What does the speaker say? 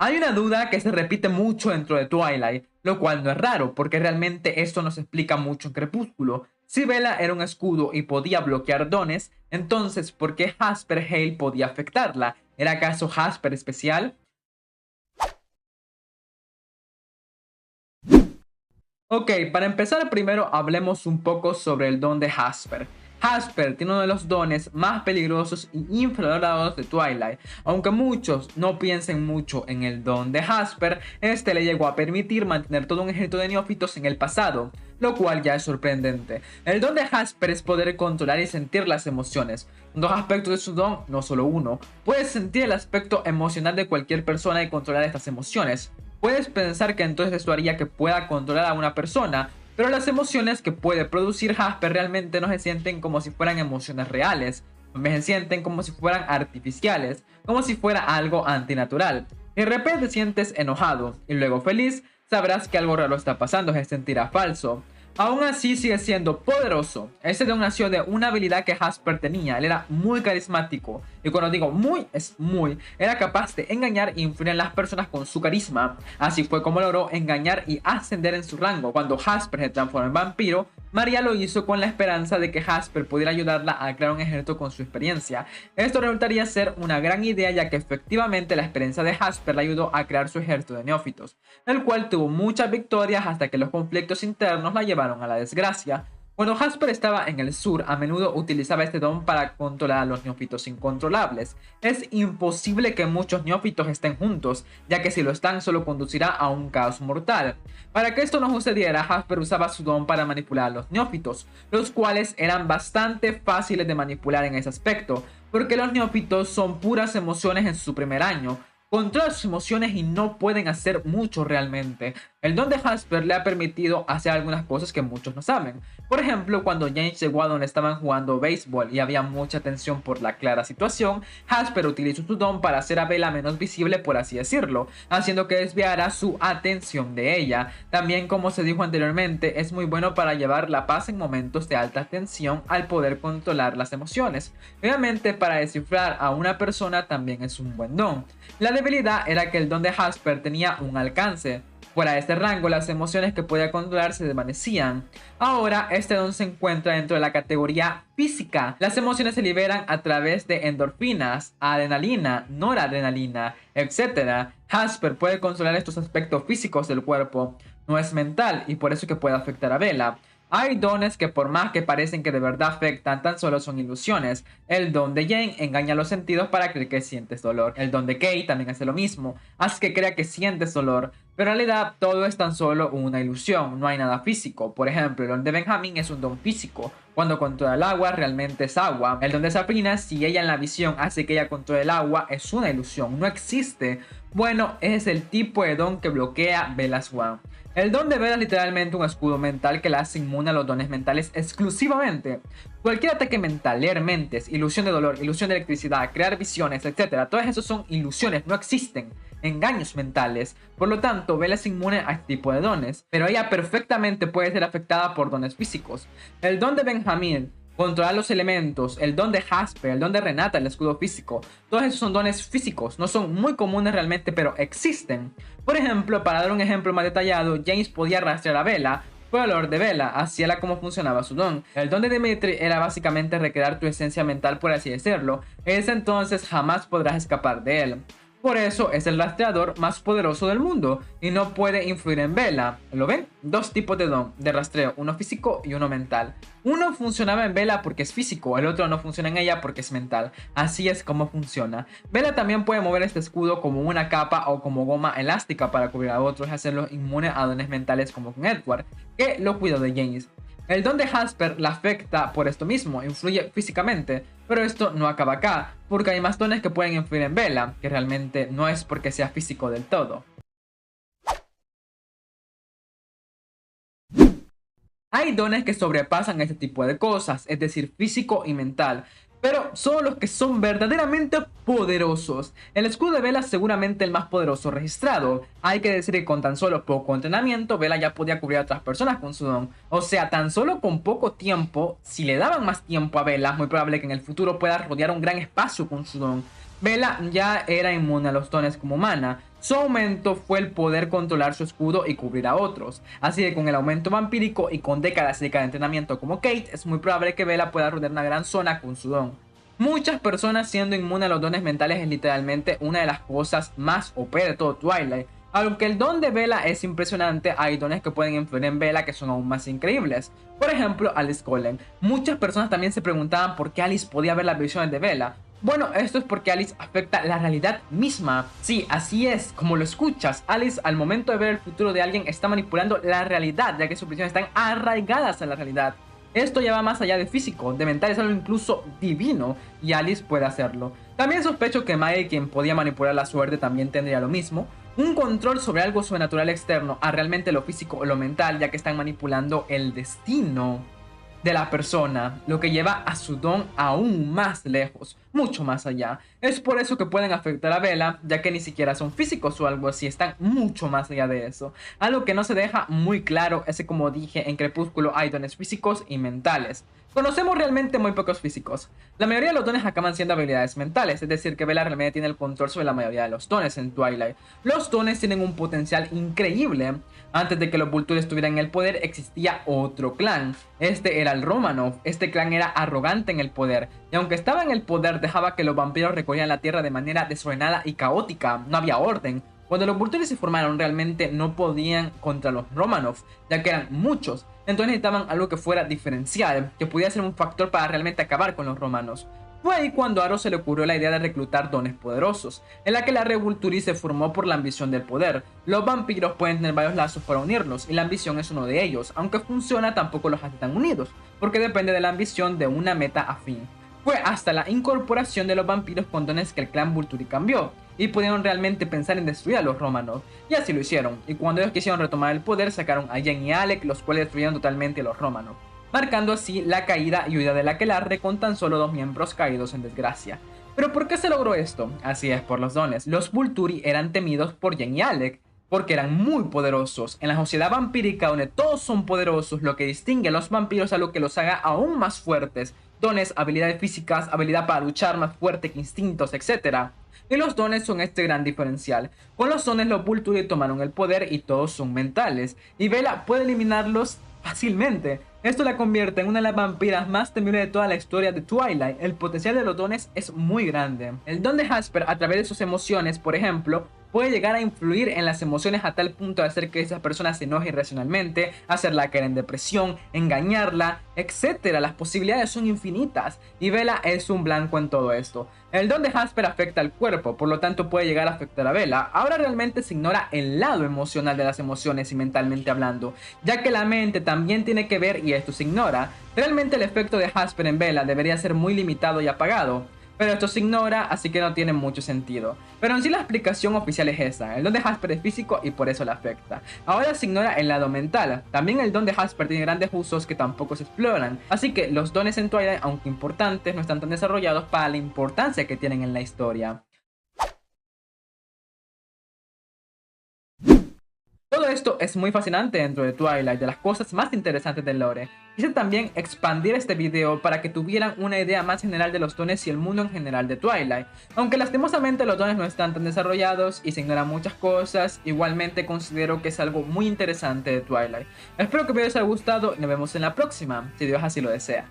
Hay una duda que se repite mucho dentro de Twilight, lo cual no es raro, porque realmente esto nos explica mucho en Crepúsculo. Si Bella era un escudo y podía bloquear dones, entonces ¿por qué Jasper Hale podía afectarla? ¿Era acaso Jasper especial? Ok, para empezar primero hablemos un poco sobre el don de Jasper. Jasper tiene uno de los dones más peligrosos y infravalorados de Twilight. Aunque muchos no piensen mucho en el don de Jasper, este le llegó a permitir mantener todo un ejército de neófitos en el pasado, lo cual ya es sorprendente. El don de Jasper es poder controlar y sentir las emociones. Dos aspectos de su don, no solo uno. Puedes sentir el aspecto emocional de cualquier persona y controlar estas emociones. Puedes pensar que entonces esto haría que pueda controlar a una persona, pero las emociones que puede producir Jasper realmente no se sienten como si fueran emociones reales, se sienten como si fueran artificiales, como si fuera algo antinatural. De repente sientes enojado y luego feliz, sabrás que algo raro está pasando, se sentirá falso. Aún así sigue siendo poderoso. Ese don nació de una habilidad que Jasper tenía. Él era muy carismático. Y cuando digo muy, es muy. Era capaz de engañar e influir en las personas con su carisma. Así fue como logró engañar y ascender en su rango. Cuando Jasper se transformó en vampiro, María lo hizo con la esperanza de que Jasper pudiera ayudarla a crear un ejército con su experiencia. Esto resultaría ser una gran idea, ya que efectivamente la experiencia de Jasper le ayudó a crear su ejército de neófitos, el cual tuvo muchas victorias hasta que los conflictos internos la llevaron a la desgracia. Cuando Jasper estaba en el sur, a menudo utilizaba este don para controlar a los neófitos incontrolables. Es imposible que muchos neófitos estén juntos, ya que si lo están solo conducirá a un caos mortal. Para que esto no sucediera, Jasper usaba su don para manipular a los neófitos, los cuales eran bastante fáciles de manipular en ese aspecto, porque los neófitos son puras emociones en su primer año. Controlan sus emociones y no pueden hacer mucho realmente. El don de Jasper le ha permitido hacer algunas cosas que muchos no saben. Por ejemplo, cuando James llegó a donde estaban jugando béisbol y había mucha tensión por la clara situación, Jasper utilizó su don para hacer a Bella menos visible, por así decirlo, haciendo que desviara su atención de ella. También, como se dijo anteriormente, es muy bueno para llevar la paz en momentos de alta tensión al poder controlar las emociones. Obviamente, para descifrar a una persona también es un buen don. La debilidad era que el don de Jasper tenía un alcance. Fuera de este rango, las emociones que podía controlar se desvanecían. Ahora, este don se encuentra dentro de la categoría física. Las emociones se liberan a través de endorfinas, adrenalina, noradrenalina, etc. Jasper puede controlar estos aspectos físicos del cuerpo. No es mental y por eso que puede afectar a Bella. Hay dones que por más que parecen que de verdad afectan, tan solo son ilusiones. El don de Jane engaña los sentidos para creer que sientes dolor. El don de Kate también hace lo mismo, hace que crea que sientes dolor. Pero en realidad todo es tan solo una ilusión, no hay nada físico. Por ejemplo, el don de Benjamin es un don físico. Cuando controla el agua, realmente es agua. El don de Sabrina, si ella en la visión hace que ella controle el agua, es una ilusión, no existe. Bueno, es el tipo de don que bloquea Bella Swan. El don de Bella es literalmente un escudo mental que la hace inmune a los dones mentales exclusivamente. Cualquier ataque mental, leer mentes, ilusión de dolor, ilusión de electricidad, crear visiones, etc. Todas esas son ilusiones, no existen. Engaños mentales. Por lo tanto, Bella es inmune a este tipo de dones, pero ella perfectamente puede ser afectada por dones físicos. El don de Benjamin, controlar los elementos, el don de Jasper, el don de Renata, el escudo físico, todos esos son dones físicos, no son muy comunes realmente, pero existen. Por ejemplo, para dar un ejemplo más detallado, James podía rastrear a Bella por el olor de Bella, así era como funcionaba su don. El don de Dimitri era básicamente recrear tu esencia mental, por así decirlo, ese entonces jamás podrás escapar de él. Por eso es el rastreador más poderoso del mundo y no puede influir en Bella. ¿Lo ven? Dos tipos de don de rastreo, uno físico y uno mental. Uno funcionaba en Bella porque es físico, el otro no funciona en ella porque es mental. Así es como funciona. Bella también puede mover este escudo como una capa o como goma elástica para cubrir a otros y hacerlos inmune a dones mentales, como con Edward, que lo cuidó de James. El don de Jasper la afecta por esto mismo, influye físicamente, pero esto no acaba acá, porque hay más dones que pueden influir en Bella, que realmente no es porque sea físico del todo. Hay dones que sobrepasan este tipo de cosas, es decir, físico y mental, pero son los que son verdaderamente poderosos. El escudo de Bella es seguramente el más poderoso registrado. Hay que decir que con tan solo poco entrenamiento, Bella ya podía cubrir a otras personas con su don. O sea, tan solo con poco tiempo, si le daban más tiempo a Bella, es muy probable que en el futuro pueda rodear un gran espacio con su don. Bella ya era inmune a los dones como humana. Su aumento fue el poder controlar su escudo y cubrir a otros, así que con el aumento vampírico y con décadas y décadas de entrenamiento como Kate, es muy probable que Bella pueda rodear una gran zona con su don. Muchas personas siendo inmunes a los dones mentales es literalmente una de las cosas más OP de todo Twilight. Aunque el don de Bella es impresionante, hay dones que pueden influir en Bella que son aún más increíbles. Por ejemplo, Alice Cullen. Muchas personas también se preguntaban por qué Alice podía ver las visiones de Bella. Bueno, esto es porque Alice afecta la realidad misma. Sí, así es, como lo escuchas. Alice al momento de ver el futuro de alguien está manipulando la realidad, ya que sus visiones están arraigadas a la realidad. Esto ya va más allá de físico, de mental, es algo incluso divino, y Alice puede hacerlo. También sospecho que Maggie, quien podía manipular la suerte, también tendría lo mismo. Un control sobre algo sobrenatural externo a realmente lo físico o lo mental, ya que están manipulando el destino de la persona, lo que lleva a su don aún más lejos, mucho más allá. Es por eso que pueden afectar a Bella, ya que ni siquiera son físicos o algo así, están mucho más allá de eso. Algo que no se deja muy claro es que, como dije, en Crepúsculo hay dones físicos y mentales. Conocemos realmente muy pocos físicos. La mayoría de los dones acaban siendo habilidades mentales, es decir, que Bella realmente tiene el control sobre la mayoría de los dones en Twilight. Los dones tienen un potencial increíble. Antes de que los Vultures tuvieran el poder, existía otro clan. Este era el Romanov. Este clan era arrogante en el poder, y aunque estaba en el poder, dejaba que los vampiros recorrieran la tierra de manera desordenada y caótica. No había orden. Cuando los Vultures se formaron, realmente no podían contra los Romanov, ya que eran muchos. Entonces necesitaban algo que fuera diferencial, que pudiera ser un factor para realmente acabar con los romanos. Fue ahí cuando a Aro se le ocurrió la idea de reclutar dones poderosos, en la que la Revolturi se formó por la ambición del poder. Los vampiros pueden tener varios lazos para unirlos, y la ambición es uno de ellos. Aunque funciona, tampoco los hace tan unidos, porque depende de la ambición de una meta afín. Fue hasta la incorporación de los vampiros con dones que el clan Vulturi cambió, y pudieron realmente pensar en destruir a los Romanov, y así lo hicieron, y cuando ellos quisieron retomar el poder sacaron a Jen y Alec, los cuales destruyeron totalmente a los Romanov, marcando así la caída y huida de la Aquelarre con tan solo 2 miembros caídos en desgracia. ¿Pero por qué se logró esto? Así es, por los dones. Los Vulturi eran temidos por Jen y Alec, porque eran muy poderosos. En la sociedad vampírica, donde todos son poderosos, lo que distingue a los vampiros a lo que los haga aún más fuertes. Dones, habilidades físicas, habilidad para luchar más fuerte que instintos, etc. Y los dones son este gran diferencial. Con los dones los Vulturi tomaron el poder y todos son mentales. Y Bella puede eliminarlos fácilmente. Esto la convierte en una de las vampiras más temibles de toda la historia de Twilight. El potencial de los dones es muy grande. El don de Jasper, a través de sus emociones, por ejemplo, puede llegar a influir en las emociones a tal punto de hacer que esa persona se enoje irracionalmente, hacerla caer en depresión, engañarla, etc. Las posibilidades son infinitas y Bella es un blanco en todo esto. El don de Jasper afecta al cuerpo, por lo tanto puede llegar a afectar a Bella. Ahora realmente se ignora el lado emocional de las emociones y mentalmente hablando, ya que la mente también tiene que ver y esto se ignora. Realmente el efecto de Jasper en Bella debería ser muy limitado y apagado, pero esto se ignora, así que no tiene mucho sentido. Pero en sí la explicación oficial es esa: el don de Jasper es físico y por eso le afecta. Ahora se ignora el lado mental. También el don de Jasper tiene grandes usos que tampoco se exploran, así que los dones en Twilight, aunque importantes, no están tan desarrollados para la importancia que tienen en la historia. Todo esto es muy fascinante dentro de Twilight, de las cosas más interesantes del lore. Quise también expandir este video para que tuvieran una idea más general de los dones y el mundo en general de Twilight. Aunque lastimosamente los dones no están tan desarrollados y se ignoran muchas cosas, igualmente considero que es algo muy interesante de Twilight. Espero que el video les haya gustado y nos vemos en la próxima, si Dios así lo desea.